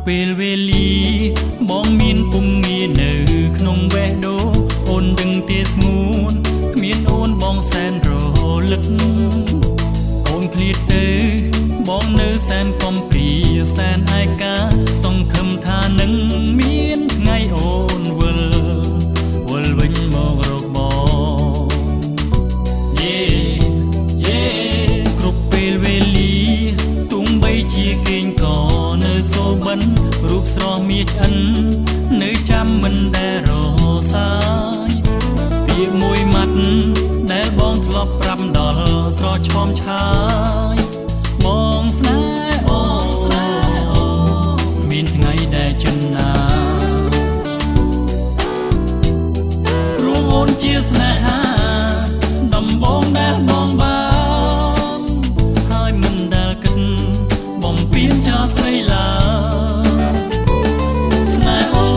ពេលវេលាបងមានពុំងារនៅក្នុងបេះដូងអូនដឹងទេស្ងួនគ្មានអូនបងសែនរលឹកអូនឃ្លាតទៅបងនៅសែនកំព្រាសែនឯកាសង្ឃឹមថានឹងមានថ្ងៃអូនវិលវិញមករកបងយេគ្រប់ពេលវេលាទុំបីជាគេងក៏នៅសូបិនរូបស្រស់មាសឆ្អិននៅចាំមិនដែលរសាយពាក្យមួយម៉ាត់ដែលបងធ្លាប់ប្រាប់ដល់ស្រស់ឆោមឆាយបងស្នេហ៍អូគ្មានថ្ងៃដែលជិនណារួមអូនជាស្នេហាដំបងដែលបងបានហើយមិនដែលគិតបំពេញចោលស្រីឡើយស្នេហ៍អូ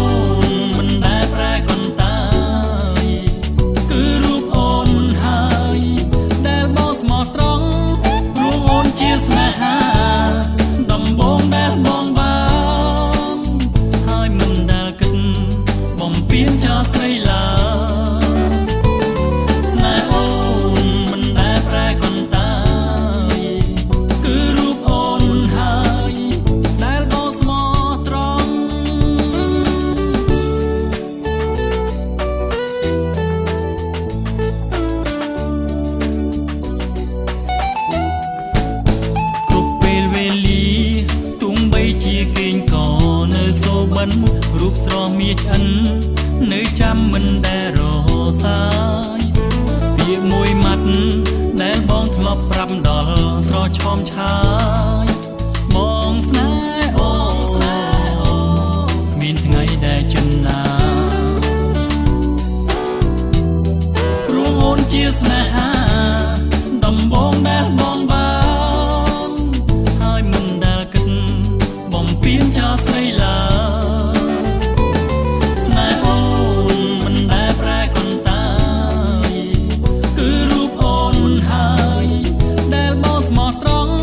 នមិនដែលប្រែកន្តាយគឺរូបអូនហើយដែលបងស្មោះត្រង់រួមអូនជាស្នេហាដំបងដែលបងបានហើយមិនដែលគិតបំពេញចោលស្រីឡើយស្នេហ៍អូនមិនដែលប្រែកន្តាយគឺរូបអូនហើយដែលបងស្មោះត្រង់គ្រប់ពេលវេលាទុំបីជាគេងក៏នៅសូបិនរូបស្រស់មាសឆ្អិននៅចាំមិនដែលរសាយពាក្យមួយម៉ាត់ដែលបងធ្លាប់ប្រាប់ដល់ស្រស់ឆោមឆាយបងស្នេហ៍អូគ្មានថ្ងៃដែលជិនណារួមអូនជាស្នេហាដំបងដែលបងបានហើយមិនដែលគិតបំពេញចោលស្រីឡើយស្នេហ៍អូនមិនដែលប្រែកន្តាយគឺរូបអូនហើយដែលបងស្មោះត្រង់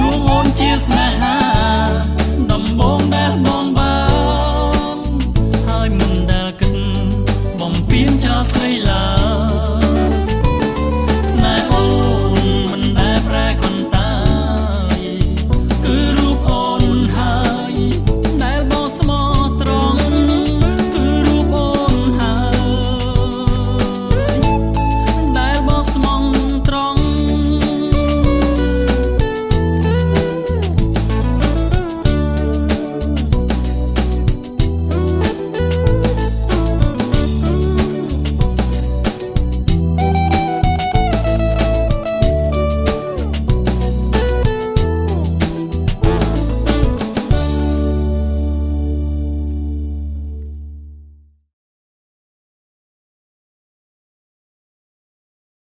រួមអូនជាស្នេហាដំបងដែលបងបានហើយមិនដែលគិតបំពេញចោលស្រី